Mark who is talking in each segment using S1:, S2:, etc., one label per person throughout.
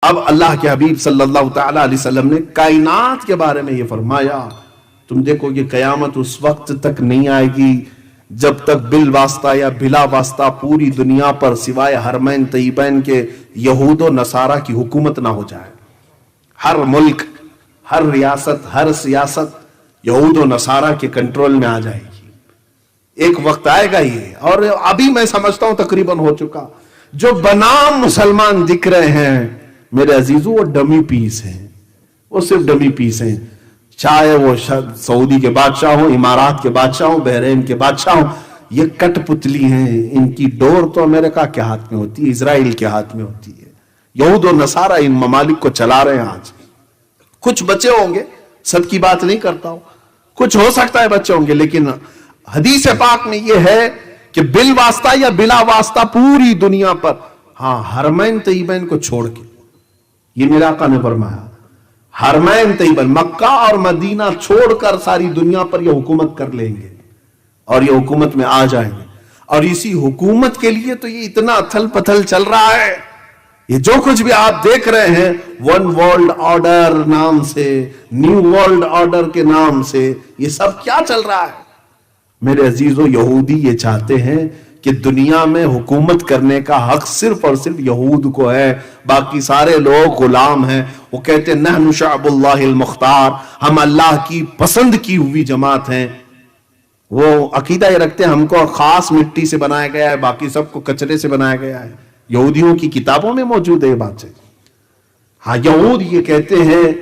S1: اب اللہ کے حبیب صلی اللہ تعالی علیہ وسلم نے کائنات کے بارے میں یہ فرمایا، تم دیکھو یہ قیامت اس وقت تک نہیں آئے گی جب تک بالواسطہ یا بلا واسطہ پوری دنیا پر سوائے حرمین طیبین کے یہود و نصارہ کی حکومت نہ ہو جائے۔ ہر ملک، ہر ریاست، ہر سیاست یہود و نصارہ کے کنٹرول میں آ جائے گی۔ ایک وقت آئے گا یہ، اور ابھی میں سمجھتا ہوں تقریباً ہو چکا۔ جو بنام مسلمان دکھ رہے ہیں میرے عزیزو، وہ ڈمی پیس ہیں، وہ صرف ڈمی پیس ہیں۔ چاہے وہ سعودی کے بادشاہ ہوں، امارات کے بادشاہ ہوں، بحرین کے بادشاہ ہوں، یہ کٹ پتلی ہیں۔ ان کی ڈور تو امریکہ کے ہاتھ میں ہوتی ہے، اسرائیل کے ہاتھ میں ہوتی ہے۔ یہود و نصارہ ان ممالک کو چلا رہے ہیں آج۔ کچھ بچے ہوں گے، سب کی بات نہیں کرتا ہوں، کچھ ہو سکتا ہے بچے ہوں گے، لیکن حدیث پاک میں یہ ہے کہ بالواسطہ یا بلا واسطہ پوری دنیا پر، ہاں حرمین طیبین کو چھوڑ کے، یہ میرے آقا نے فرمایا، حرمین طیبین مکہ اور مدینہ چھوڑ کر ساری دنیا پر یہ حکومت کر لیں گے اور یہ حکومت میں آ جائیں گے۔ اور اسی حکومت کے لیے تو یہ اتنا اتھل پتھل چل رہا ہے۔ یہ جو کچھ بھی آپ دیکھ رہے ہیں ون ورلڈ آرڈر نام سے، نیو ورلڈ آرڈر کے نام سے، یہ سب کیا چل رہا ہے؟ میرے عزیزو، یہودی یہ چاہتے ہیں کہ دنیا میں حکومت کرنے کا حق صرف اور صرف یہود کو ہے، باقی سارے لوگ غلام ہیں۔ وہ کہتے ہیں نحن شعب اللہ المختار، ہم اللہ کی پسند کی ہوئی جماعت ہیں۔ وہ عقیدہ یہ رکھتے ہیں ہم کو خاص مٹی سے بنایا گیا ہے، باقی سب کو کچرے سے بنایا گیا ہے۔ یہودیوں کی کتابوں میں موجود ہے یہ بات ہے۔ ہاں یہود یہ کہتے ہیں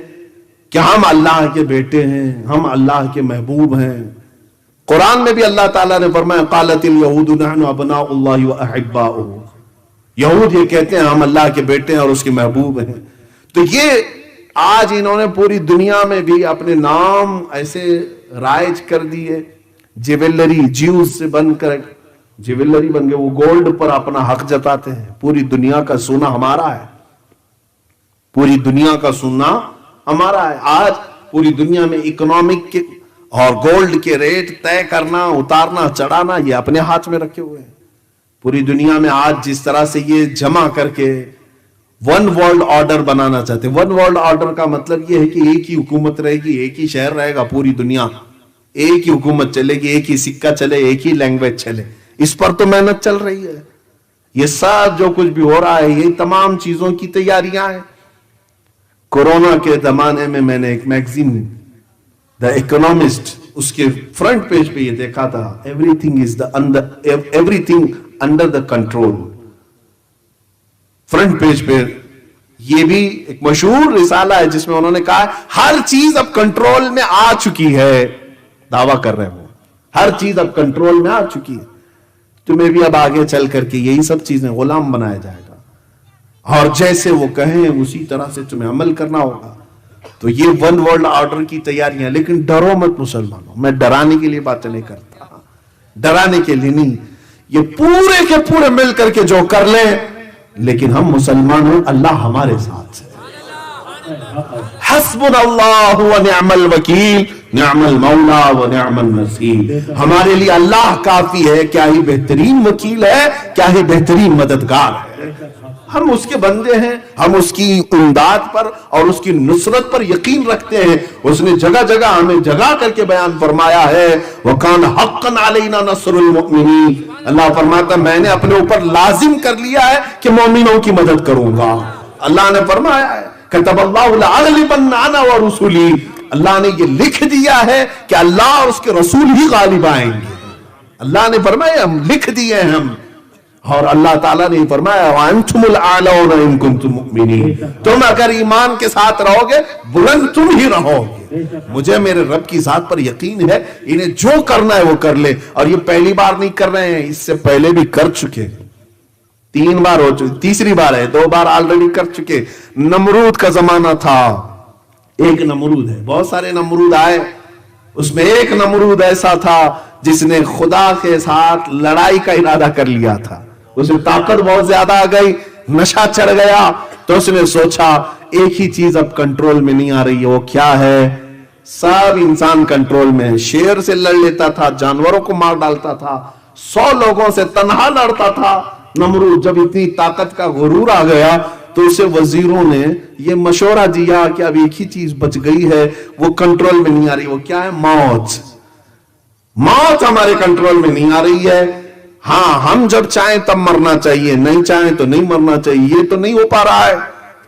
S1: کہ ہم اللہ کے بیٹے ہیں، ہم اللہ کے محبوب ہیں۔ قرآن میں بھی اللہ تعالیٰ نے فرمایا قالت الیہود نحن ابناء اللہ واحباؤہ، یہود یہ کہتے ہیں ہم اللہ کے بیٹے ہیں اور اس کے محبوب ہیں۔ تو یہ آج انہوں نے پوری دنیا میں بھی اپنے نام ایسے رائج کر دیے، جیولری، جیوز سے بن کر جیولری بن گئے، وہ گولڈ پر اپنا حق جتاتے ہیں۔ پوری دنیا کا سونا ہمارا ہے، پوری دنیا کا سونا ہمارا ہے۔ آج پوری دنیا میں اکنامک کے اور گولڈ کے ریٹ طے کرنا، اتارنا، چڑھانا، یہ اپنے ہاتھ میں رکھے ہوئے ہیں۔ پوری دنیا میں آج جس طرح سے یہ جمع کر کے ون ورلڈ آرڈر بنانا چاہتے ہیں۔ ون ورلڈ آرڈر کا مطلب یہ ہے کہ ایک ہی حکومت رہے گی، ایک ہی شہر رہے گا پوری دنیا، ایک ہی حکومت چلے گی، ایک ہی سکہ چلے، ایک ہی لینگویج چلے۔ اس پر تو محنت چل رہی ہے۔ یہ سب جو کچھ بھی ہو رہا ہے یہ تمام چیزوں کی تیاریاں ہیں۔ کورونا کے زمانے میں نے ایک میگزین دا اکنامسٹ، اس کے فرنٹ پیج پہ یہ دیکھا تھا every thing under the control. Front page پہ یہ بھی ایک مشہور رسالہ ہے جس میں انہوں نے کہا ہر چیز اب کنٹرول میں آ چکی ہے، دعویٰ کر رہے ہیں وہ، ہر چیز اب کنٹرول میں آ چکی ہے۔ تمہیں بھی اب آگے چل کر کے یہی سب چیزیں غلام بنایا جائے گا، اور جیسے وہ کہیں اسی طرح سے تمہیں عمل کرنا ہوگا۔ تو یہ ون ورلڈ آرڈر کی تیاریاں، لیکن ڈرو مت مسلمانوں، میں ڈرانے کے لیے باتیں نہیں کرتا، ڈرانے کے لیے نہیں، یہ پورے کے پورے مل کر کے جو کر لیں، لیکن ہم مسلمان ہیں، اللہ ہمارے ساتھ ہے۔ حسبنا اللہ ونعم الوکیل، نعم المولا ونعم النصیر، ہمارے لیے اللہ کافی ہے، کیا ہی بہترین وکیل ہے، کیا ہی بہترین مددگار ہے۔ ہم اس کے بندے ہیں، ہم اس کی امداد پر اور اس کی نصرت پر یقین رکھتے ہیں۔ اس نے جگہ جگہ ہمیں جگہ کر کے بیان فرمایا ہے وَكَانَ حَقًّا عَلَيْنَا نَصْرُ الْمُؤْمِنِينَ، اللہ فرماتا ہے میں نے اپنے اوپر لازم کر لیا ہے کہ مومنوں کی مدد کروں گا۔ اللہ نے فرمایا ہے كَتَبَ اللَّهُ لَأَغْلِبَنَّ أَنَا وَرُسُلِي، اللہ نے یہ لکھ دیا ہے کہ اللہ اور اس کے رسول ہی غالب آئیں گے۔ اللہ نے فرمایا ہم لکھ دیے ہیں ہم، اور اللہ تعالیٰ نے فرمایا وَأَنْتُمُ الْأَعْلَوْنَ إِن كُنتُم مُؤْمِنِينَ، تم اگر ایمان کے ساتھ رہو گے بلند تم ہی رہو گے۔ مجھے میرے رب کی ذات پر یقین ہے، انہیں جو کرنا ہے وہ کر لے، اور یہ پہلی بار نہیں کر رہے ہیں، اس سے پہلے بھی کر چکے، 3 بار ہو چکے، تیسری بار ہے، 2 بار آلریڈی کر چکے۔ نمرود کا زمانہ تھا، ایک نمرود ہے، بہت سارے نمرود آئے، اس میں ایک نمرود ایسا تھا جس نے خدا کے ساتھ لڑائی کا ارادہ کر لیا تھا۔ اس میں طاقت بہت زیادہ آ گئی، نشہ چڑھ گیا، تو اس نے سوچا ایک ہی چیز اب کنٹرول میں نہیں آ رہی ہے، وہ کیا ہے؟ سب انسان کنٹرول میں ہے۔ شیر سے لڑ لیتا تھا، جانوروں کو مار ڈالتا تھا، 100 لوگوں سے تنہا لڑتا تھا۔ نمرود جب اتنی طاقت کا غرور آ گیا تو تو اسے وزیروں نے یہ مشورہ دیا کہ اب ایک ہی چیز بچ گئی ہے، وہ کنٹرول میں نہیں آ رہی، وہ کیا ہے؟ موت۔ موت ہمارے کنٹرول میں نہیں آ رہی ہے، ہاں ہم جب چاہیں تب مرنا چاہیے، نہیں چاہیں تو نہیں مرنا چاہیے، یہ تو نہیں ہو پا رہا ہے۔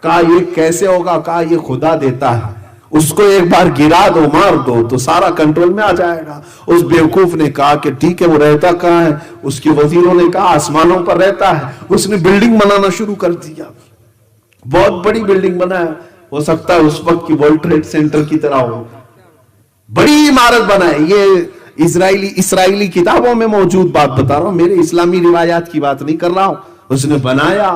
S1: کہا یہ کیسے ہوگا؟ کہا یہ خدا دیتا ہے، اس کو ایک بار گرا دو، مار دو تو سارا کنٹرول میں آ جائے گا۔ اس بیوقوف نے کہا کہ ٹھیک ہے، وہ رہتا کہاں ہے؟ اس کے وزیروں نے کہا آسمانوں پر رہتا ہے۔ اس نے بلڈنگ بنانا شروع کر دیا، بہت بڑی بلڈنگ بنایا، ہو سکتا ہے اس وقت کی ورلڈ ٹریڈ سینٹر کی طرح ہو، بڑی عمارت بنائے۔ یہ اسرائیلی کتابوں میں موجود بات بتا رہا ہوں، میرے اسلامی روایات کی بات نہیں کر رہا ہوں۔ اس نے بنایا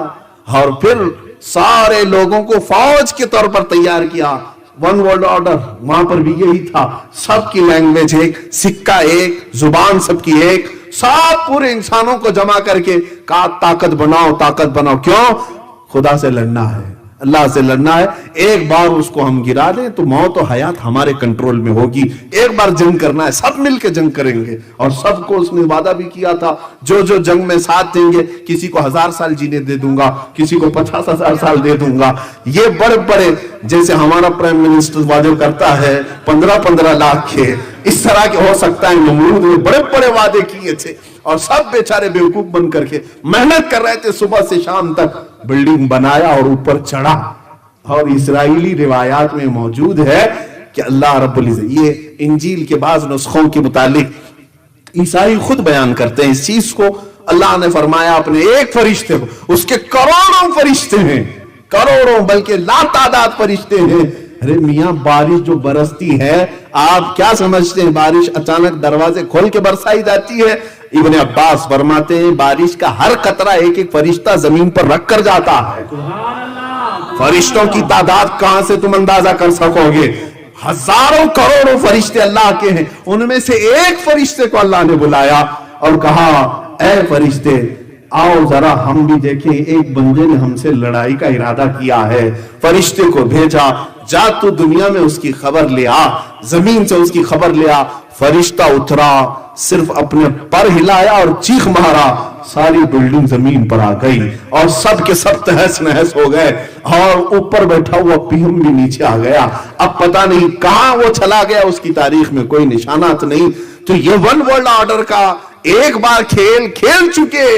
S1: اور پھر سارے لوگوں کو فوج کے طور پر تیار کیا۔ ون ورلڈ آرڈر، وہاں پر بھی یہی تھا، سب کی لینگویج ایک، سکہ ایک، زبان سب کی ایک، سب پورے انسانوں کو جمع کر کے کہا طاقت بناؤ، طاقت بناؤ۔ کیوں؟ خدا سے لڑنا ہے، اللہ سے لڑنا ہے۔ ایک بار اس کو ہم گرا دیں تو موت و حیات ہمارے کنٹرول میں ہوگی۔ ایک بار جنگ کرنا ہے، سب مل کے جنگ کریں گے۔ اور سب کو اس نے وعدہ بھی کیا تھا، جو جو جنگ میں ساتھ دیں گے، کسی کو 1000 سال جینے دے دوں گا، کسی کو 50,000 سال دے دوں گا۔ یہ بڑے بڑے، جیسے ہمارا پرائم منسٹر وعدے کرتا ہے 15 لاکھ کے، اس طرح کے ہو سکتا ہے نمرود نے بڑے بڑے وعدے کیے تھے، اور سب بیچارے بیوقوف بن کر کے محنت کر رہے تھے، صبح سے شام تک بلڈنگ بنایا اور اوپر چڑھا۔ اور اسرائیلی روایات میں موجود ہے کہ اللہ رب العزت، یہ انجیل کے بعض نسخوں کے متعلق عیسائی خود بیان کرتے ہیں اس چیز کو، اللہ نے فرمایا اپنے ایک فرشتے کو، اس کے کروڑوں فرشتے ہیں، کروڑوں بلکہ لا تعداد فرشتے ہیں۔ ارے میاں بارش جو برستی ہے، آپ کیا سمجھتے ہیں بارش اچانک دروازے کھول کے برسائی جاتی ہے؟ ابن عباس فرماتے ہیں بارش کا ہر قطرہ ایک ایک فرشتہ زمین پر رکھ کر جاتا ہے۔ فرشتوں کی تعداد کہاں سے تم اندازہ کر سکو گے؟ ہزاروں کروڑوں فرشتے اللہ کے ہیں، ان میں سے ایک فرشتے کو اللہ نے بلایا اور کہا اے فرشتے آؤ ذرا ہم بھی دیکھیں، ایک بندے نے ہم سے لڑائی کا ارادہ کیا ہے۔ فرشتے کو بھیجا، جا تو دنیا میں اس کی خبر لے آ، زمین سے اس کی خبر لے آ۔ فرشتہ اترا، صرف اپنے پر ہلایا اور چیخ مارا، ساری بلڈنگ زمین پر آ گئی اور سب کے سب تہس نہس ہو گئے، اور اوپر بیٹھا ہوا پی ایم بھی نیچے آ گیا۔ اب پتہ نہیں کہاں وہ چلا گیا، اس کی تاریخ میں کوئی نشانات نہیں۔ تو یہ ون ورلڈ آرڈر کا ایک بار کھیل چکے،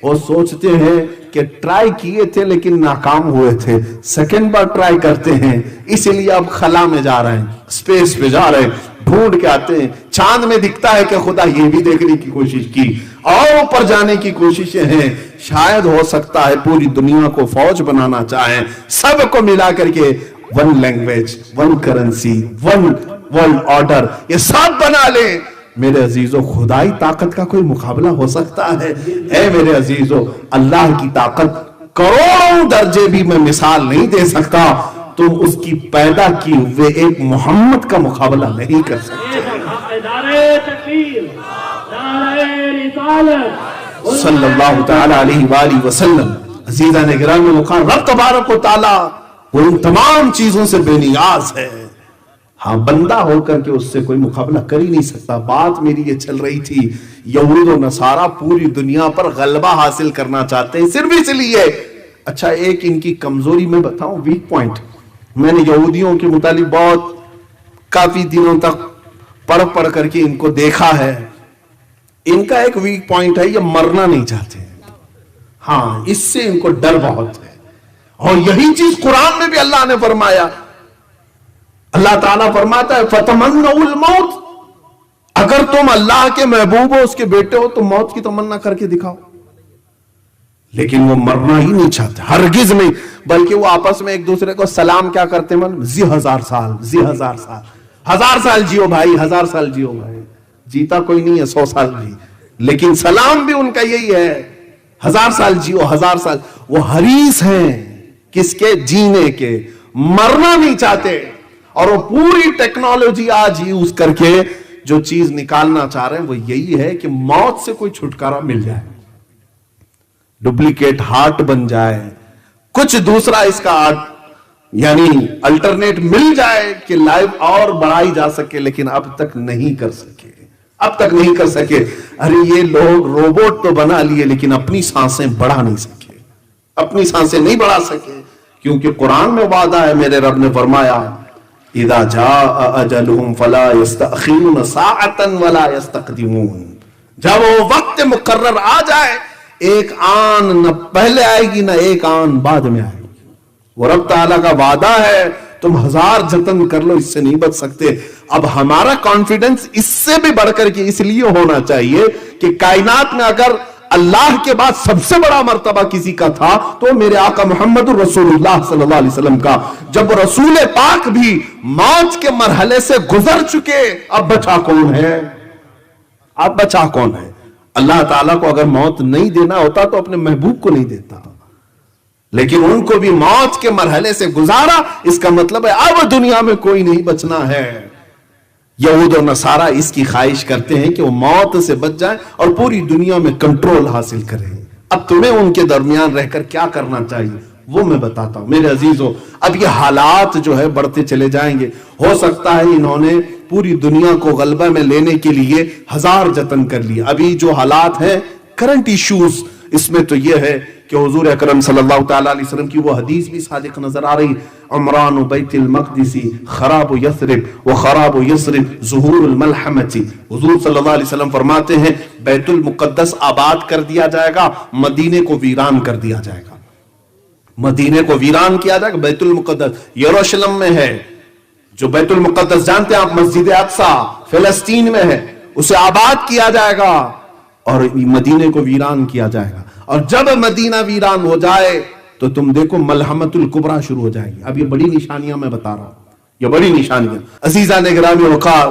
S1: وہ سوچتے ہیں کہ ٹرائی کیے تھے لیکن ناکام ہوئے تھے، سیکنڈ بار ٹرائی کرتے ہیں، اسی لیے اب خلا میں جا رہے ہیں، اسپیس پہ جا رہے ہیں، ڈھونڈ کے آتے ہیں۔ چاند میں دکھتا ہے کہ خدا یہ بھی دیکھنے کی کوشش کی اور اوپر جانے کی کوششیں ہیں، شاید ہو سکتا ہے پوری دنیا کو فوج بنانا چاہیں، سب کو ملا کر کے one language, one currency, one world order, یہ سب بنا لیں۔ میرے عزیزو خدائی طاقت کا کوئی مقابلہ ہو سکتا ہے؟ اے میرے عزیزو اللہ کی طاقت کروڑوں درجے بھی میں مثال نہیں دے سکتا، تم اس کی پیدا کی ہوئے ایک محمد کا مقابلہ نہیں کر سکتے۔ صلی اللہ تعالی علیہ وآلہ وسلم۔ عزیزان گرامی مقام، رب تبارک و تعالی وہ ان تمام چیزوں سے بے نیاز ہے، ہاں بندہ ہو کر کے اس سے کوئی مقابلہ کر ہی نہیں سکتا۔ بات میری یہ چل رہی تھی، یہود و نصارہ پوری دنیا پر غلبہ حاصل کرنا چاہتے ہیں صرف اس لیے۔ اچھا ایک ان کی کمزوری میں بتاؤں، ویک پوائنٹ، میں نے یہودیوں کے متعلق بہت کافی دنوں تک پڑھ کر کے ان کو دیکھا ہے۔ ان کا ایک ویک پوائنٹ ہے، یہ مرنا نہیں چاہتے، ہاں اس سے ان کو ڈر بہت ہے، اور یہی چیز قرآن میں بھی اللہ نے فرمایا۔ اللہ تعالیٰ فرماتا ہے فَتَمَنَّوُا الْمَوْتِ، اگر تم اللہ کے محبوب ہو، اس کے بیٹے ہو، تو موت کی تمنا کر کے دکھاؤ۔ لیکن وہ مرنا ہی نہیں چاہتے، ہرگز نہیں، بلکہ وہ آپس میں ایک دوسرے کو سلام کیا کرتے ہیں؟ زی 1000 سال، زی 1000 سال، 1000 سال جیو بھائی، 1000 سال جیو بھائی۔ جیتا کوئی نہیں ہے 100 سال بھی، لیکن سلام بھی ان کا یہی ہے، 1000 سال جیو، 1000 سال۔ وہ حریص ہیں کس کے؟ جینے کے، مرنا نہیں چاہتے، اور وہ پوری ٹیکنالوجی آج یوز کر کے جو چیز نکالنا چاہ رہے ہیں وہ یہی ہے کہ موت سے کوئی چھٹکارا مل جائے، ڈپلیکیٹ ہارٹ بن جائے، کچھ دوسرا اس کا یعنی الٹرنیٹ مل جائے کہ لائف اور بڑھائی جا سکے، لیکن اب تک نہیں کر سکے، اب تک نہیں کر سکے۔ ارے یہ لوگ روبوٹ تو بنا لیے لیکن اپنی سانسیں بڑھا نہیں سکے، اپنی سانسیں نہیں بڑھا سکے۔ کیونکہ قرآن میں وعدہ ہے، میرے رب نے فرمایا اذا جاء اجلهم فلا يستأخرون ساعة ولا يستقدمون، جب وہ وقت مقرر آ جائے ایک آن نہ پہلے آئے گی نہ ایک آن بعد میں آئے گی۔ وہ رب تعالیٰ کا وعدہ ہے، تم ہزار جتن کر لو اس سے نہیں بچ سکتے۔ اب ہمارا کانفیڈنس اس سے بھی بڑھ کر کے اس لیے ہونا چاہیے کہ کائنات میں اگر اللہ کے بعد سب سے بڑا مرتبہ کسی کا تھا تو میرے آقا محمد الرسول اللہ صلی اللہ علیہ وسلم کا۔ جب رسول پاک بھی موت کے مرحلے سے گزر چکے، اب بچا کون ہے؟ اب بچا کون ہے؟ اللہ تعالیٰ کو اگر موت نہیں دینا ہوتا تو اپنے محبوب کو نہیں دیتا، لیکن ان کو بھی موت کے مرحلے سے گزارا، اس کا مطلب ہے اب دنیا میں کوئی نہیں بچنا ہے۔ یہود اور نصارہ اس کی خواہش کرتے ہیں کہ وہ موت سے بچ جائیں اور پوری دنیا میں کنٹرول حاصل کریں۔ اب تمہیں ان کے درمیان رہ کر کیا کرنا چاہیے وہ میں بتاتا ہوں میرے عزیزوں۔ اب یہ حالات جو ہے بڑھتے چلے جائیں گے، ہو سکتا ہے انہوں نے پوری دنیا کو غلبہ میں لینے کے لیے ہزار جتن کر لیے۔ ابھی جو حالات ہیں کرنٹ ایشوز، اس میں تو یہ ہے کہ حضور اکرم صلی اللہ تعالیٰ علیہ وسلم کی وہ حدیث بھی صادق نظر آ رہی، عمران بیت المقدس خراب یثرب و خراب یثرب ظہور الملحمۃ۔ حضور صلی اللہ علیہ وسلم فرماتے ہیں بیت المقدس آباد کر دیا جائے گا، مدینے کو ویران کر دیا جائے گا۔ مدینے کو ویران کیا جائے گا، بیت المقدس یروشلم میں ہے، جو بیت المقدس جانتے ہیں آپ، مسجد اقصیٰ فلسطین میں ہے، اسے آباد کیا جائے گا اور مدینے کو ویران کیا جائے گا۔ اور جب مدینہ ویران ہو جائے تو تم دیکھو ملحمت الکبریٰ شروع ہو جائے گی۔ اب یہ بڑی نشانیاں میں بتا رہا ہوں، یہ بڑی نشانیاں۔ عزیزان گرامی وقار،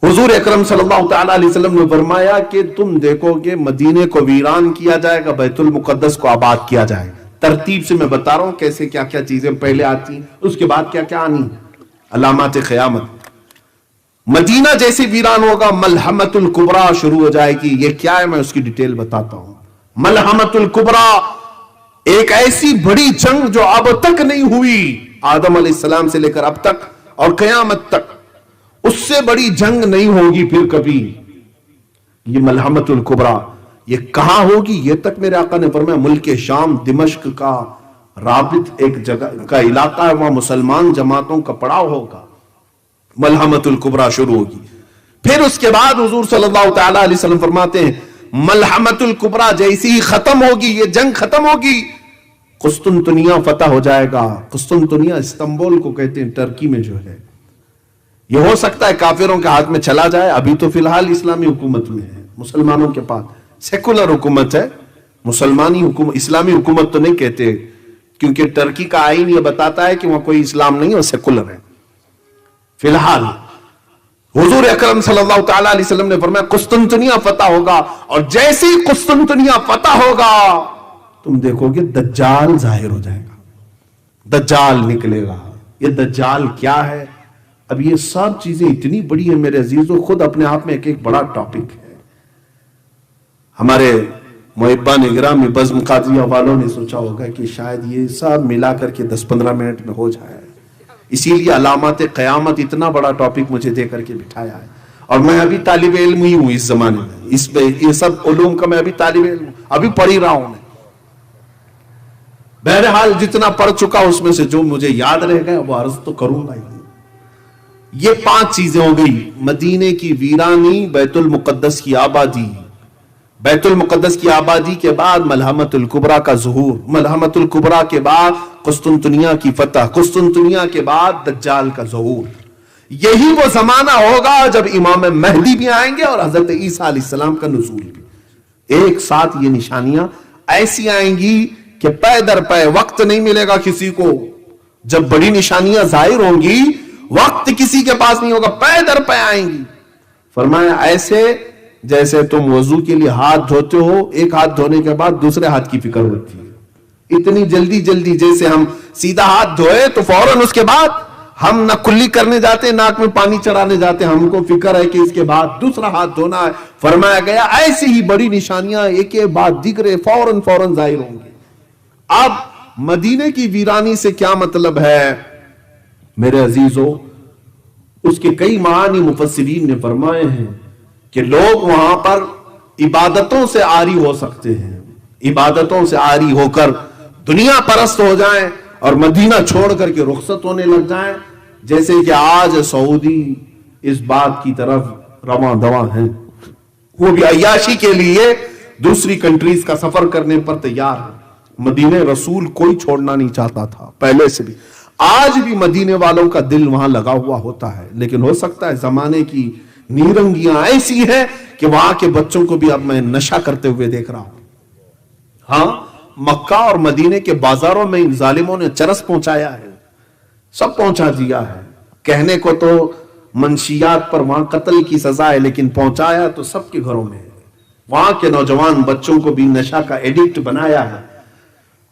S1: حضور اکرم صلی اللہ تعالیٰ علیہ وسلم نے فرمایا کہ تم دیکھو کہ مدینے کو ویران کیا جائے گا، بیت المقدس کو آباد کیا جائے گا۔ ترتیب سے میں بتا رہا ہوں کیسے کیا کیا چیزیں پہلے آتی ہیں، اس کے بعد کیا کیا آنی، علامات قیامت۔ مدینہ جیسے ویران ہوگا ملحمت الکبریٰ شروع ہو جائے گی۔ یہ کیا ہے میں اس کی ڈیٹیل بتاتا ہوں۔ ملحمت الکبریٰ ایک ایسی بڑی جنگ جو اب تک نہیں ہوئی، آدم علیہ السلام سے لے کر اب تک اور قیامت تک، اس سے بڑی جنگ نہیں ہوگی پھر کبھی۔ یہ ملحمت الکبریٰ یہ کہاں ہوگی؟ یہ تک میرے آقا نے فرمایا ملک شام دمشق کا رابط ایک جگہ کا علاقہ ہے، وہاں مسلمان جماعتوں کا پڑاؤ ہوگا، ملحمت الکبریٰ شروع ہوگی۔ پھر اس کے بعد حضور صلی اللہ تعالیٰ علیہ وسلم فرماتے ہیں ملحمت الکبریٰ جیسی ہی ختم ہوگی، یہ جنگ ختم ہوگی، قسطنطنیہ فتح ہو جائے گا۔ قسطنطنیہ استنبول کو کہتے ہیں، ٹرکی میں جو ہے۔ یہ ہو سکتا ہے کافروں کے ہاتھ میں چلا جائے، ابھی تو فی الحال اسلامی حکومت میں ہے، مسلمانوں کے پاس سیکولر حکومت ہے، مسلمانی حکومت، اسلامی حکومت تو نہیں کہتے، کیونکہ ٹرکی کا آئین یہ بتاتا ہے کہ وہاں کوئی اسلام نہیں ہے، سیکولر ہے۔ فی الحال حضور اکرم صلی اللہ تعالیٰ علیہ وسلم نے فرمایا قسطنطنیہ فتح ہوگا، اور جیسے ہی قسطنطنیہ فتح ہوگا تم دیکھو گے دجال ظاہر ہو جائے گا، دجال نکلے گا۔ یہ دجال کیا ہے؟ اب یہ سب چیزیں اتنی بڑی ہیں میرے عزیزوں، خود اپنے آپ میں ایک بڑا ٹاپک ہے۔ ہمارے محبان گرامی بزم قادریہ والوں نے سوچا ہوگا کہ شاید یہ سب ملا کر کے 10-15 منٹ میں ہو جائے، اسی لیے علامات قیامت اتنا بڑا ٹاپک مجھے دے کر کے بٹھایا ہے۔ اور میں ابھی طالب علم ہی ہوں اس زمانے میں، اس پہ یہ سب علوم کا میں ابھی طالب علم ہوں، ابھی پڑھ ہی رہا ہوں میں۔ بہرحال جتنا پڑھ چکا اس میں سے جو مجھے یاد رہ گیا وہ عرض تو کروں گا ہی۔ یہ 5 چیزیں ہو گئی، مدینے کی ویرانی، بیت المقدس کی آبادی، بیت المقدس کی آبادی کے بعد ملحمت الکبریٰ کا ظہور، ملحمت الکبریٰ کے بعد قسطنطنیہ کی فتح، قسطنطنیہ کے بعد دجال کا ظہور۔ یہی وہ زمانہ ہوگا جب امام مہدی بھی آئیں گے اور حضرت عیسیٰ علیہ السلام کا نزول بھی۔ ایک ساتھ یہ نشانیاں ایسی آئیں گی کہ پے در پے وقت نہیں ملے گا کسی کو۔ جب بڑی نشانیاں ظاہر ہوں گی وقت کسی کے پاس نہیں ہوگا، پے در پے آئیں گی۔ فرمایا ایسے جیسے تم وضو کے لیے ہاتھ دھوتے ہو، ایک ہاتھ دھونے کے بعد دوسرے ہاتھ کی فکر ہوتی ہے، اتنی جلدی جلدی جیسے ہم سیدھا ہاتھ دھوئے تو فوراً اس کے بعد ہم نہ کلی کرنے جاتے، ناک میں پانی چڑھانے جاتے، ہم کو فکر ہے کہ اس کے بعد دوسرا ہاتھ دھونا ہے۔ فرمایا گیا ایسی ہی بڑی نشانیاں ایک ایک بعد دیگر فوراً فوراً ظاہر ہوں گی۔ اب مدینے کی ویرانی سے کیا مطلب ہے میرے عزیزو؟ اس کے کئی معانی مفسرین نے فرمائے ہیں کہ لوگ وہاں پر عبادتوں سے عاری ہو سکتے ہیں، عبادتوں سے عاری ہو کر دنیا پرست ہو جائیں اور مدینہ چھوڑ کر کے رخصت ہونے لگ جائیں، جیسے کہ آج سعودی اس بات کی طرف رواں دواں ہیں، وہ بھی عیاشی کے لیے دوسری کنٹریز کا سفر کرنے پر تیار ہے۔ مدینہ رسول کوئی چھوڑنا نہیں چاہتا تھا پہلے سے بھی، آج بھی مدینے والوں کا دل وہاں لگا ہوا ہوتا ہے، لیکن ہو سکتا ہے زمانے کی نیرنگیاں ایسی ہیں کہ وہاں کے بچوں کو بھی اب میں نشہ کرتے ہوئے دیکھ رہا ہوں۔ ہاں، مکہ اور مدینے کے بازاروں میں ان ظالموں نے چرس پہنچایا ہے، سب پہنچا دیا ہے۔ کہنے کو تو منشیات پر وہاں قتل کی سزا ہے، لیکن پہنچایا تو سب کے گھروں میں ہے۔ وہاں کے نوجوان بچوں کو بھی نشہ کا ایڈکٹ بنایا ہے۔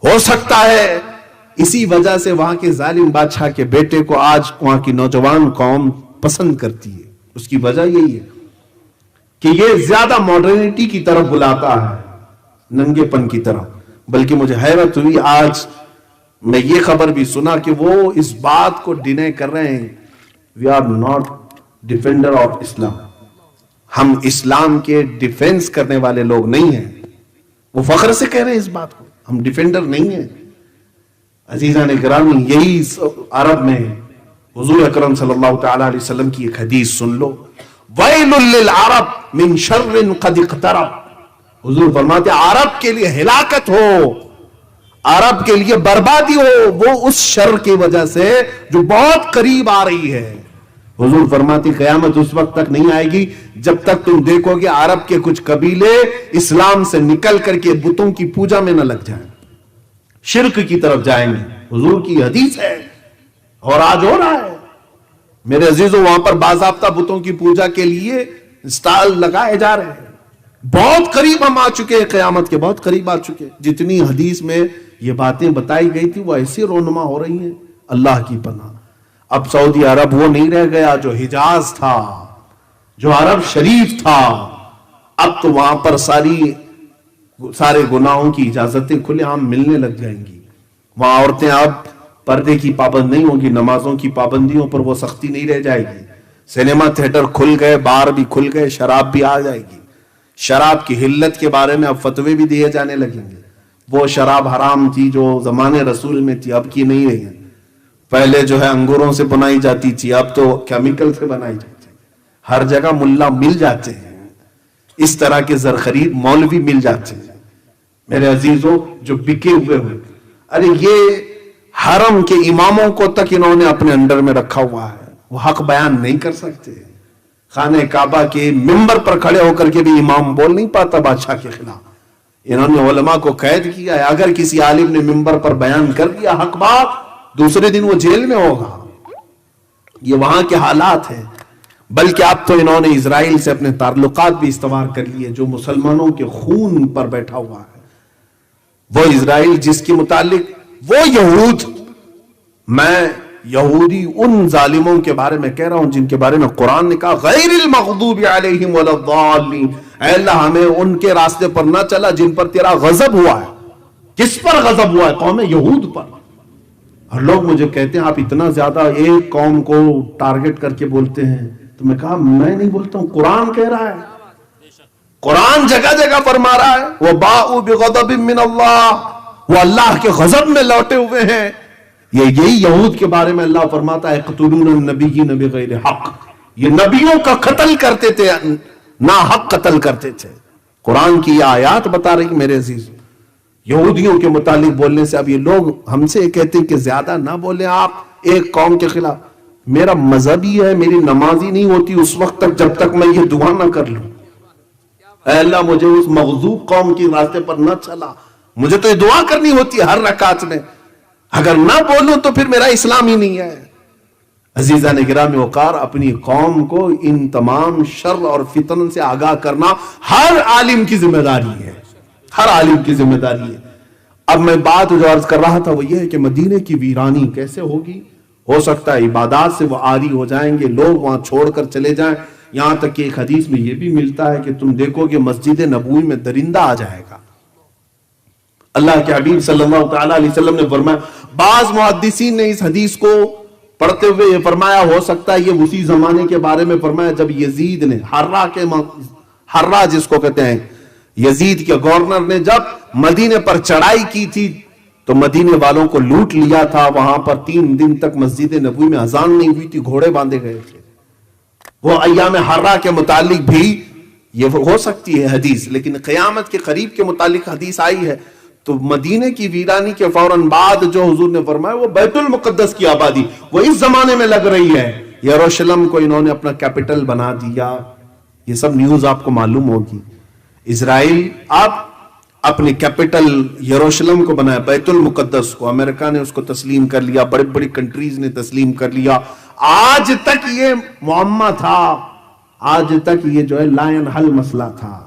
S1: ہو سکتا ہے اسی وجہ سے وہاں کے ظالم بادشاہ کے بیٹے کو آج وہاں کی نوجوان قوم پسند کرتی ہے۔ اس کی وجہ یہی ہے کہ یہ زیادہ ماڈرنٹی کی طرف بلاتا ہے، ننگے پن کی طرف۔ بلکہ مجھے حیرت ہوئی، آج میں یہ خبر بھی سنا کہ وہ اس بات کو ڈینائی کر رہے ہیں، we are not defender of Islam, ہم اسلام کے ڈیفینس کرنے والے لوگ نہیں ہیں۔ وہ فخر سے کہہ رہے ہیں اس بات کو، ہم ڈیفینڈر نہیں ہیں۔ عزیزان گرامی، یہی عرب میں حضور اکرم صلی اللہ تعالی علیہ وسلم کی ایک حدیث سن لو، وَيْلٌ لِّلْعَرَبْ مِن شَرٍ قَدْ اقْتَرَبَ۔ حضور فرماتے عرب کے لیے ہلاکت ہو، عرب کے لیے بربادی ہو، وہ اس شر کی وجہ سے جو بہت قریب آ رہی ہے۔ حضور فرماتے قیامت اس وقت تک نہیں آئے گی جب تک تم دیکھو گے عرب کے کچھ قبیلے اسلام سے نکل کر کے بتوں کی پوجا میں نہ لگ جائیں، شرک کی طرف جائیں گے۔ حضور کی حدیث ہے اور آج ہو رہا ہے میرے عزیزوں، وہاں پر باضابطہ بتوں کی پوجا کے لیے اسٹال لگائے جا رہے ہیں۔ بہت قریب ہم آ چکے ہیں، قیامت کے بہت قریب آ چکے۔ جتنی حدیث میں یہ باتیں بتائی گئی تھی وہ ایسی رونما ہو رہی ہیں، اللہ کی پناہ۔ اب سعودی عرب وہ نہیں رہ گیا جو حجاز تھا، جو عرب شریف تھا۔ اب تو وہاں پر سارے گناہوں کی اجازتیں کھلے عام ملنے لگ جائیں گی۔ وہاں عورتیں اب پردے کی پابند نہیں ہوگی، نمازوں کی پابندیوں پر وہ سختی نہیں رہ جائے گی۔ سینما تھیٹر کھل گئے، بار بھی کھل گئے، شراب بھی آ جائے گی۔ شراب کی حلت کے بارے میں اب فتوے بھی دیے جانے لگیں گے۔ وہ شراب حرام تھی جو زمانے رسول میں تھی، اب کی نہیں رہی ہے۔ پہلے جو ہے انگوروں سے بنائی جاتی تھی، اب تو کیمیکل سے بنائی جاتی ہے۔ ہر جگہ ملا مل جاتے ہیں، اس طرح کے زرخرید مولوی مل جاتے ہیں میرے عزیزوں، جو بکے ہوئے ارے یہ حرم کے اماموں کو تک انہوں نے اپنے انڈر میں رکھا ہوا ہے، وہ حق بیان نہیں کر سکتے۔ خانہ کعبہ کے ممبر پر کھڑے ہو کر کے بھی امام بول نہیں پاتا بادشاہ کے خلاف۔ انہوں نے علماء کو قید کیا ہے، اگر کسی عالم نے ممبر پر بیان کر دیا حق بات، دوسرے دن وہ جیل میں ہوگا۔ یہ وہاں کے حالات ہیں۔ بلکہ اب تو انہوں نے اسرائیل سے اپنے تعلقات بھی استوار کر لیے، جو مسلمانوں کے خون پر بیٹھا ہوا ہے۔ وہ اسرائیل جس کے متعلق وہ یہود، میں یہودی ان ظالموں کے بارے میں کہہ رہا ہوں جن کے بارے میں قرآن نے کہا غیر المغضوب علیہم ولا الضالین، اے اللہ ہمیں ان کے راستے پر نہ چلا جن پر تیرا غضب ہوا ہے۔ کس پر غضب ہوا ہے؟ قوم یہود پر۔ اور لوگ مجھے کہتے ہیں آپ اتنا زیادہ ایک قوم کو ٹارگٹ کر کے بولتے ہیں، تو میں کہا میں نہیں بولتا ہوں، قرآن کہہ رہا ہے، قرآن جگہ جگہ فرما رہا ہے وَبَاءُوا بِغَضَبٍ مِّنَ اللَّهِ، وہ اللہ کے غضب میں لوٹے ہوئے ہیں۔ یہی یہود کے بارے میں اللہ فرماتا ہے يَقْتُلُونَ النَّبِيِّينَ بِغَيْرِ حَقٍّ، یہ نبیوں کا قتل کرتے تھے، نا حق قتل کرتے تھے۔ قرآن کی یہ آیات بتا رہی میرے عزیز۔ یہودیوں کے متعلق بولنے سے اب یہ لوگ ہم سے کہتے ہیں کہ زیادہ نہ بولیں آپ ایک قوم کے خلاف۔ میرا مذہب ہی ہے، میری نماز ہی نہیں ہوتی اس وقت تک جب تک میں یہ دعا نہ کر لوں، اے اللہ مجھے اس مغضوب قوم کی راستے پر نہ چلا۔ مجھے تو یہ دعا کرنی ہوتی ہے ہر رکعت میں، اگر نہ بولوں تو پھر میرا اسلام ہی نہیں ہے۔ عزیزان گرامی وقار، اپنی قوم کو ان تمام شر اور فتن سے آگاہ کرنا ہر عالم کی ذمہ داری ہے، ہر عالم کی ذمہ داری ہے۔ اب میں بات جو عرض کر رہا تھا وہ یہ ہے کہ مدینے کی ویرانی کیسے ہوگی؟ ہو سکتا ہے عبادات سے وہ عاری ہو جائیں گے، لوگ وہاں چھوڑ کر چلے جائیں۔ یہاں تک کہ ایک حدیث میں یہ بھی ملتا ہے کہ تم دیکھو کہ مسجد نبوی میں درندہ آ جائے گا۔ اللہ کے حبیب صلی اللہ تعالی علیہ وسلم نے فرمایا، بعض محدثین نے اس حدیث کو پڑھتے ہوئے یہ فرمایا ہو سکتا ہے یہ اسی زمانے کے بارے میں فرمایا جب یزید نے حرہ جس کو کہتے ہیں، یزید کے گورنر نے جب مدینے پر چڑھائی کی تھی تو مدینے والوں کو لوٹ لیا تھا. وہاں پر 3 دن تک مسجد نبوی میں اذان نہیں ہوئی تھی, گھوڑے باندھے گئے تھے. وہ ایام حرہ کے متعلق بھی یہ ہو سکتی ہے حدیث, لیکن قیامت کے قریب کے متعلق حدیث آئی ہے. تو مدینے کی ویرانی کے فوراً بعد جو حضور نے فرمایا وہ بیت المقدس کی آبادی وہ اس زمانے میں لگ رہی ہے. یروشلم کو انہوں نے اپنا کیپٹل بنا دیا. یہ سب نیوز آپ کو معلوم ہوگی. اسرائیل اب اپنے کیپٹل یروشلم کو بنایا, بیت المقدس کو. امریکہ نے اس کو تسلیم کر لیا, بڑی بڑی کنٹریز نے تسلیم کر لیا. آج تک یہ معمہ تھا, آج تک یہ جو ہے لا ينحل مسئلہ تھا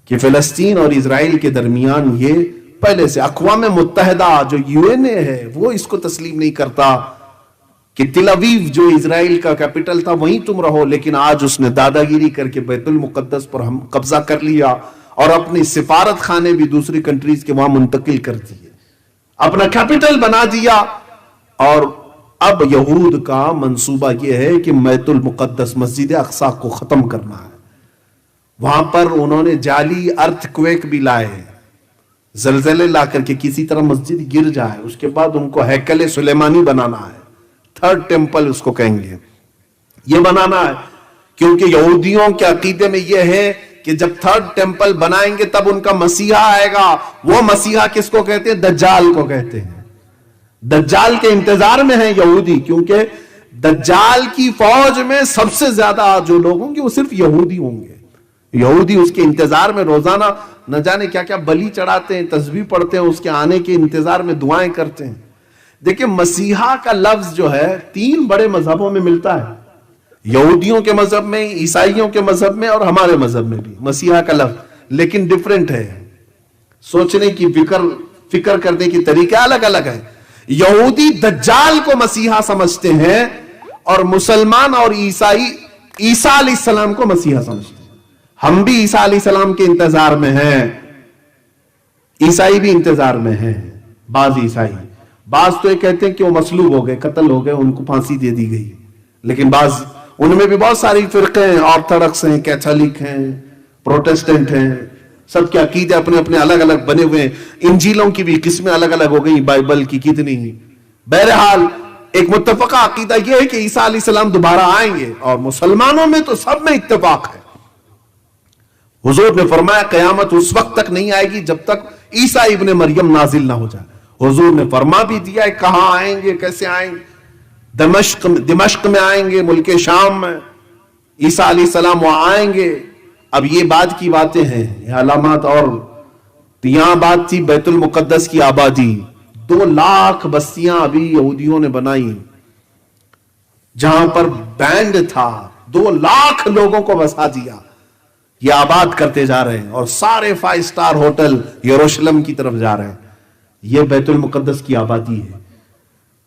S1: کہ فلسطین اور اسرائیل کے درمیان یہ پہلے سے اقوام متحدہ جو UN ہے وہ اس کو تسلیم نہیں کرتا کہ تل اویو جو اسرائیل کا کیپٹل تھا وہیں تم رہو. لیکن آج اس نے دادا گیری کر کے بیت المقدس پر ہم قبضہ کر لیا اور اپنی سفارت خانے بھی دوسری کنٹریز کے وہاں منتقل کر دیے, اپنا کیپٹل بنا دیا. اور اب یہود کا منصوبہ یہ ہے کہ بیت المقدس مسجد اقصی کو ختم کرنا ہے. وہاں پر انہوں نے جعلی ارتھ کویک بھی لائے, زلزلے لا کر کے کسی طرح مسجد گر جائے. اس کے بعد ان کو ہیکل سلیمانی بنانا ہے, 3rd ٹیمپل اس کو کہیں گے, یہ بنانا ہے. کیونکہ یہودیوں کے عقیدے میں یہ ہے کہ جب 3rd ٹیمپل بنائیں گے تب ان کا مسیحا آئے گا. وہ مسیحا کس کو کہتے ہیں؟ دجال کو کہتے ہیں. دجال کے انتظار میں ہیں یہودی, کیونکہ دجال کی فوج میں سب سے زیادہ جو لوگ ہوں گے وہ صرف یہودی ہوں گے. یہودی اس کے انتظار میں روزانہ نہ جانے کیا کیا بلی چڑھاتے ہیں, تسبیح پڑھتے ہیں, اس کے آنے کے انتظار میں دعائیں کرتے ہیں. دیکھیں مسیحا کا لفظ جو ہے 3 بڑے مذہبوں میں ملتا ہے, یہودیوں کے مذہب میں, عیسائیوں کے مذہب میں اور ہمارے مذہب میں بھی مسیحا کا لفظ, لیکن ڈیفرنٹ ہے. سوچنے کی فکر کرنے کی طریقہ الگ الگ ہے. یہودی دجال کو مسیحا سمجھتے ہیں اور مسلمان اور عیسائی عیسیٰ علیہ السلام کو مسیحا سمجھتے ہیں. ہم بھی عیسیٰ علیہ السلام کے انتظار میں ہیں, عیسائی بھی انتظار میں ہیں. بعض عیسائی, بعض تو یہ کہتے ہیں کہ وہ مصلوب ہو گئے, قتل ہو گئے, ان کو پھانسی دے دی گئی. لیکن بعض ان میں بھی بہت ساری فرقے ہیں, آرتھوڈکس ہیں, کیتھولک ہیں, پروٹسٹنٹ ہیں, سب کے عقیدے اپنے اپنے الگ الگ بنے ہوئے ہیں. انجیلوں کی بھی قسمیں الگ الگ ہو گئی, بائبل کی کتنی. بہرحال ایک متفقہ عقیدہ یہ ہے کہ عیسیٰ علیہ السلام دوبارہ آئیں گے, اور مسلمانوں میں تو سب میں اتفاق ہے. حضور نے فرمایا قیامت اس وقت تک نہیں آئے گی جب تک عیسیٰ ابن مریم نازل نہ ہو جائے. حضور نے فرما بھی دیا ہے کہاں آئیں گے, کیسے آئیں گے. دمشق میں آئیں گے, ملک شام میں عیسیٰ علیہ السلام وہاں آئیں گے. اب یہ بعد کی باتیں ہیں, یہ علامات. اور یہاں بات تھی بیت المقدس کی آبادی. 2 لاکھ بستیاں ابھی یہودیوں نے بنائی, جہاں پر بینڈ تھا 2 لاکھ لوگوں کو بسا دیا. یہ آباد کرتے جا رہے ہیں, اور سارے 5 سٹار ہوٹل یروشلم کی طرف جا رہے ہیں. یہ بیت المقدس کی آبادی ہے.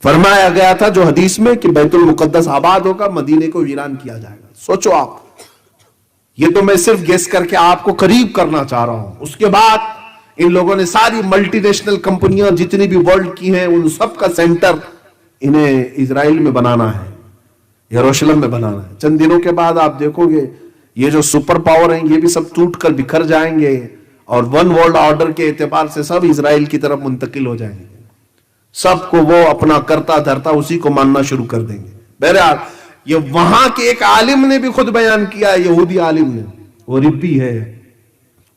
S1: فرمایا گیا تھا جو حدیث میں کہ بیت المقدس آباد ہوگا, مدینے کو ویران کیا جائے گا. سوچو آپ, یہ تو میں صرف گیس کر کے آپ کو قریب کرنا چاہ رہا ہوں. اس کے بعد ان لوگوں نے ساری ملٹی نیشنل کمپنیاں جتنی بھی ورلڈ کی ہیں ان سب کا سینٹر انہیں اسرائیل میں بنانا ہے, یروشلم میں بنانا ہے. چند دنوں کے بعد آپ دیکھو گے یہ جو سپر پاور ہیں یہ بھی سب ٹوٹ کر بکھر جائیں گے, اور 1 ورلڈ آرڈر کے اعتبار سے سب اسرائیل کی طرف منتقل ہو جائیں گے. سب کو وہ اپنا کرتا دھرتا اسی کو ماننا شروع کر دیں گے. بہرحال یہ وہاں کے ایک عالم نے بھی خود بیان کیا ہے, یہودی عالم نے, وہ ربی ہے,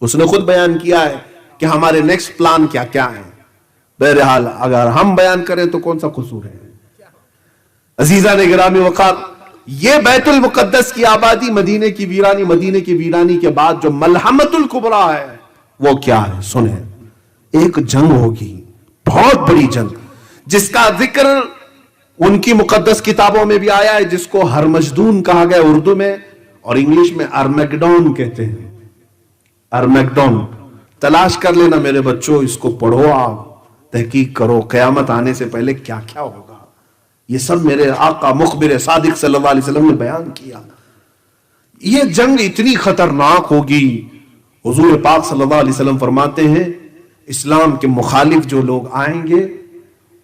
S1: اس نے خود بیان کیا ہے کہ ہمارے نیکسٹ پلان کیا کیا ہے. بہرحال اگر ہم بیان کریں تو کون سا قصور ہے. عزیزان گرامی وقار, یہ بیت المقدس کی آبادی, مدینے کی ویرانی کے بعد جو ملحمت الکبریٰ ہے وہ کیا ہے سنیں. ایک جنگ ہوگی, بہت بڑی جنگ, جس کا ذکر ان کی مقدس کتابوں میں بھی آیا ہے, جس کو ہرمجدون کہا گیا اردو میں, اور انگلش میں ارمیگڈون کہتے ہیں. ارمیگڈون تلاش کر لینا میرے بچوں, اس کو پڑھو, آپ تحقیق کرو قیامت آنے سے پہلے کیا کیا ہوگا. یہ سب میرے آقا مخبر صادق صلی اللہ علیہ وسلم نے بیان کیا. یہ جنگ اتنی خطرناک ہوگی. حضور پاک صلی اللہ علیہ وسلم فرماتے ہیں اسلام کے مخالف جو لوگ آئیں گے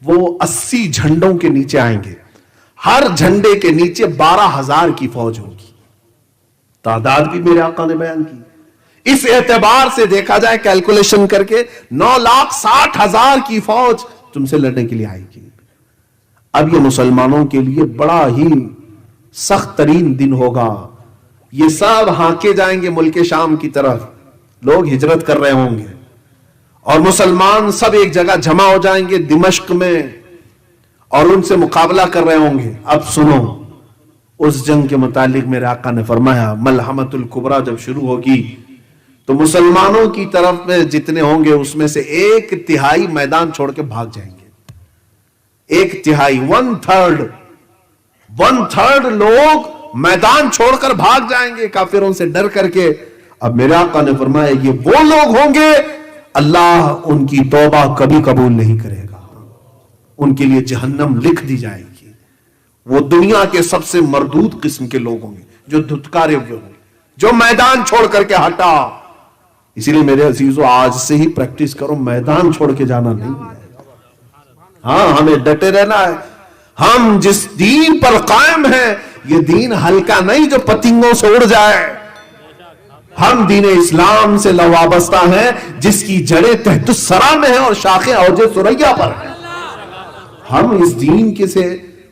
S1: وہ 80 جھنڈوں کے نیچے آئیں گے. ہر جھنڈے کے نیچے 12,000 کی فوج ہوگی. تعداد بھی میرے آقا نے بیان کی. اس اعتبار سے دیکھا جائے کیلکولیشن کر کے 9,60,000 کی فوج تم سے لڑنے کے لیے آئے گی۔ اب یہ مسلمانوں کے لیے بڑا ہی سخت ترین دن ہوگا، یہ سب ہانکے جائیں گے ملک شام کی طرف، لوگ ہجرت کر رہے ہوں گے اور مسلمان سب ایک جگہ جمع ہو جائیں گے دمشق میں اور ان سے مقابلہ کر رہے ہوں گے۔ اب سنو، اس جنگ کے متعلق میرے آقا نے فرمایا ملحمۃ الکبریٰ جب شروع ہوگی تو مسلمانوں کی طرف میں جتنے ہوں گے اس میں سے 1/3 میدان چھوڑ کے بھاگ جائیں گے۔ 1/3 1/3 لوگ میدان چھوڑ کر بھاگ جائیں گے کافروں سے ڈر کر کے۔ اب میرے آقا نے فرمایا یہ وہ لوگ ہوں گے اللہ ان کی توبہ کبھی قبول نہیں کرے گا، ان کے لیے جہنم لکھ دی جائے گی۔ وہ دنیا کے سب سے مردود قسم کے لوگ ہوں گے جو دھتکارے ہوئے ہوں گے، جو میدان چھوڑ کر کے ہٹا۔ اسی لیے میرے عزیزو آج سے ہی پریکٹس کرو، میدان چھوڑ کے جانا نہیں ہے، ہاں ہمیں ڈٹے رہنا ہے۔ ہم جس دین پر قائم ہیں یہ دین ہلکا نہیں جو پتنگوں سے اڑ جائے۔ ہم دین اسلام سے وابستہ ہیں جس کی جڑیں تحت الثری میں ہیں اور شاخیں اوج ثریا پر ہیں۔ ہم اس دین کے سے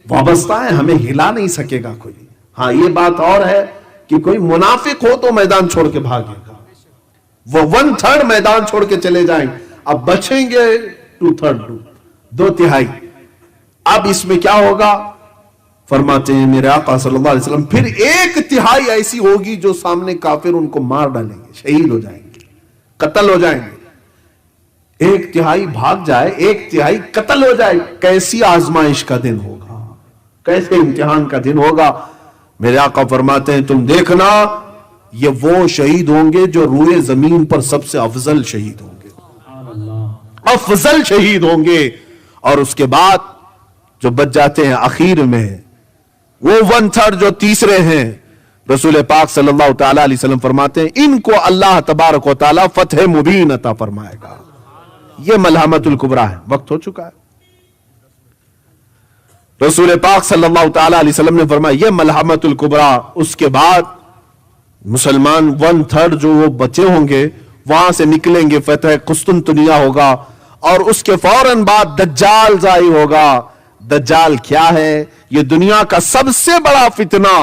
S1: وابستہ ہیں، ہمیں ہلا نہیں سکے گا کوئی۔ ہاں یہ بات اور ہے کہ کوئی منافق ہو تو میدان چھوڑ کے بھاگے گا، وہ 1/3 میدان چھوڑ کے چلے جائیں، اب بچیں گے 2/3۔ اب اس میں کیا ہوگا؟ فرماتے ہیں میرے آقا صلی اللہ علیہ وسلم پھر 1/3 ایسی ہوگی جو سامنے کافر ان کو مار ڈالیں گے، شہید ہو جائیں گے، قتل ہو جائیں گے۔ 1/3 بھاگ جائے، 1/3 قتل ہو جائے، کیسی آزمائش کا دن ہوگا، کیسے امتحان کا دن ہوگا۔ میرے آقا فرماتے ہیں تم دیکھنا یہ وہ شہید ہوں گے جو روئے زمین پر سب سے افضل شہید ہوں گے، افضل شہید ہوں گے۔ اور اس کے بعد جو بچ جاتے ہیں اخیر میں وہ 1/3 جو تیسرے ہیں، رسول پاک صلی اللہ تعالی علیہ وسلم فرماتے ہیں ان کو اللہ تبارک و تعالی فتح مبین عطا فرمائے گا۔ یہ ملحمۃ الکبریٰ ہے، وقت ہو چکا ہے۔ رسول پاک صلی اللہ تعالی علیہ وسلم نے فرمایا یہ ملحمۃ الکبریٰ۔ اس کے بعد مسلمان 1/3 جو وہ بچے ہوں گے وہاں سے نکلیں گے، فتح قسطنطنیہ ہوگا اور اس کے فوراً بعد دجال ظاہر ہوگا۔ دجال کیا ہے؟ یہ دنیا کا سب سے بڑا فتنہ،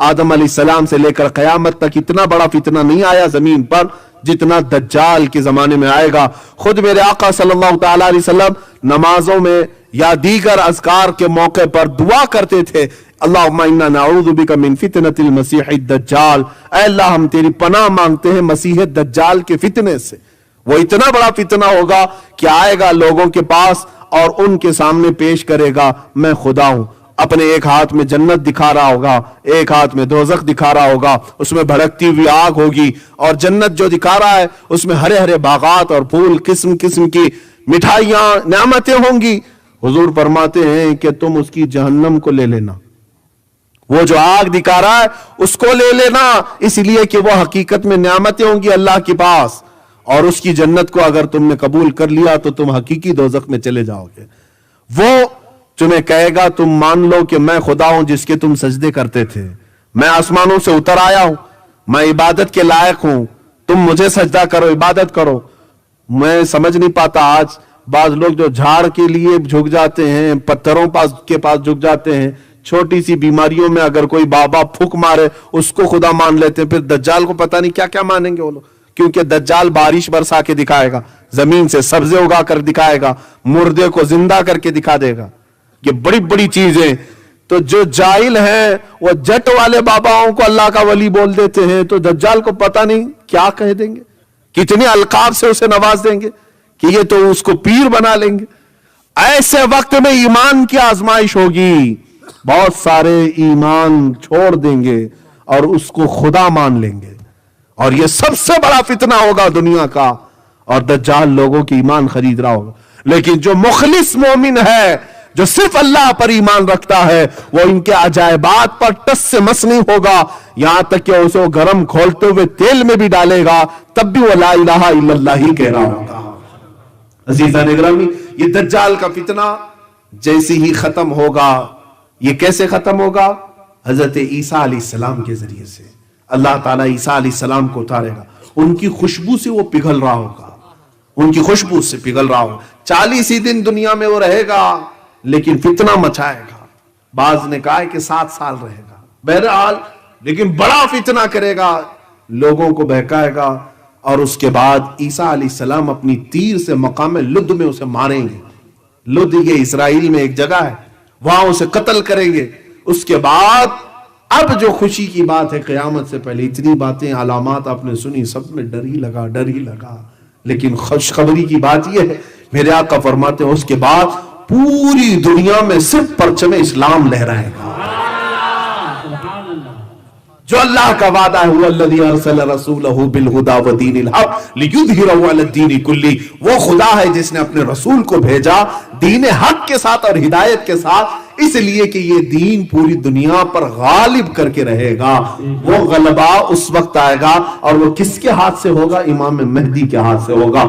S1: آدم علیہ السلام سے لے کر قیامت تک اتنا بڑا فتنہ نہیں آیا زمین پر جتنا دجال کے زمانے میں آئے گا۔ خود میرے آقا صلی اللہ تعالی علیہ وسلم نمازوں میں یا دیگر اذکار کے موقع پر دعا کرتے تھے اللہم انا نعوذ بک من فتنة المسیح الدجال، اے اللہ ہم تیری پناہ مانگتے ہیں مسیح دجال کے فتنے سے۔ وہ اتنا بڑا فتنہ ہوگا کہ آئے گا لوگوں کے پاس اور ان کے سامنے پیش کرے گا میں خدا ہوں، اپنے ایک ہاتھ میں جنت دکھا رہا ہوگا، ایک ہاتھ میں دوزخ دکھا رہا ہوگا، اس میں بھڑکتی ہوئی آگ ہوگی اور جنت جو دکھا رہا ہے اس میں ہرے ہرے باغات اور پھول، قسم قسم کی مٹھائیاں، نعمتیں ہوں گی۔ حضور فرماتے ہیں کہ تم اس کی جہنم کو لے لینا، وہ جو آگ دکھا رہا ہے اس کو لے لینا، اس لیے کہ وہ حقیقت میں نعمتیں ہوں گی اللہ کے پاس، اور اس کی جنت کو اگر تم نے قبول کر لیا تو تم حقیقی دوزخ میں چلے جاؤ گے۔ وہ تمہیں کہے گا تم مان لو کہ میں خدا ہوں جس کے تم سجدے کرتے تھے، میں آسمانوں سے اتر آیا ہوں، میں عبادت کے لائق ہوں، تم مجھے سجدہ کرو، عبادت کرو۔ میں سمجھ نہیں پاتا آج بعض لوگ جو جھاڑ کے لیے جھک جاتے ہیں، پتھروں کے پاس جھک جاتے ہیں، چھوٹی سی بیماریوں میں اگر کوئی بابا پھک مارے اس کو خدا مان لیتے ہیں، پھر دجال کو پتہ نہیں کیا کیا مانیں گے وہ لوگ، کیونکہ دجال بارش برسا کے دکھائے گا، زمین سے سبزے اگا کر دکھائے گا، مردے کو زندہ کر کے دکھا دے گا، یہ بڑی بڑی چیزیں۔ تو جو جاہل ہیں وہ جٹ والے باباؤں کو اللہ کا ولی بول دیتے ہیں، تو دجال کو پتہ نہیں کیا کہہ دیں گے، کتنے القاب سے اسے نواز دیں گے کہ یہ تو اس کو پیر بنا لیں گے۔ ایسے وقت میں ایمان کی آزمائش ہوگی، بہت سارے ایمان چھوڑ دیں گے اور اس کو خدا مان لیں گے، اور یہ سب سے بڑا فتنہ ہوگا دنیا کا، اور دجال لوگوں کی ایمان خرید رہا ہوگا۔ لیکن جو مخلص مومن ہے، جو صرف اللہ پر ایمان رکھتا ہے، وہ ان کے عجائبات پر ٹس سے مس نہیں ہوگا، یہاں تک کہ اسے گرم کھولتے ہوئے تیل میں بھی ڈالے گا تب بھی وہ لا الہ الا اللہ ہی کہہ رہا ہوگا۔ عزیزان اکرامی، یہ دجال کا فتنہ جیسے ہی ختم ہوگا، یہ کیسے ختم ہوگا؟ حضرت عیسیٰ علیہ السلام کے ذریعے سے اللہ تعالیٰ عیسیٰ علیہ السلام کو اتارے گا، ان کی خوشبو سے وہ پگھل رہا ہوگا، ان کی خوشبو سے پگھل رہا ہوگا۔ 40 ہی دن دنیا میں وہ رہے گا لیکن فتنہ مچائے گا. بعض نے کہا ہے کہ 7 سال رہے گا. بہرحال لیکن بڑا فتنہ کرے گا, لوگوں کو بہکائے گا, اور اس کے بعد عیسیٰ علیہ السلام اپنی تیر سے مقام لد میں اسے ماریں گے. لد یہ اسرائیل میں ایک جگہ ہے, وہاں اسے قتل کریں گے. اس کے بعد اب جو خوشی کی بات ہے, قیامت سے پہلے اتنی باتیں علامات آپ نے سنی, سب میں ڈر ہی لگا. لیکن خوشخبری کی بات یہ ہے, میرے آقا فرماتے ہیں اس کے بعد پوری دنیا میں صرف پرچم اسلام لہرائے گا. جو اللہ کا وعدہ ہے, الذی ارسل رسولہ بالہدی ودین الحق لیظہرہ علی الدین کلہ, وہ خدا ہے جس نے اپنے رسول کو بھیجا دین حق کے ساتھ اور ہدایت کے ساتھ, اس لیے کہ یہ دین پوری دنیا پر غالب کر کے رہے گا. وہ غلبہ اس وقت آئے گا, اور وہ کس کے ہاتھ سے ہوگا؟ امام مہدی کے ہاتھ سے ہوگا.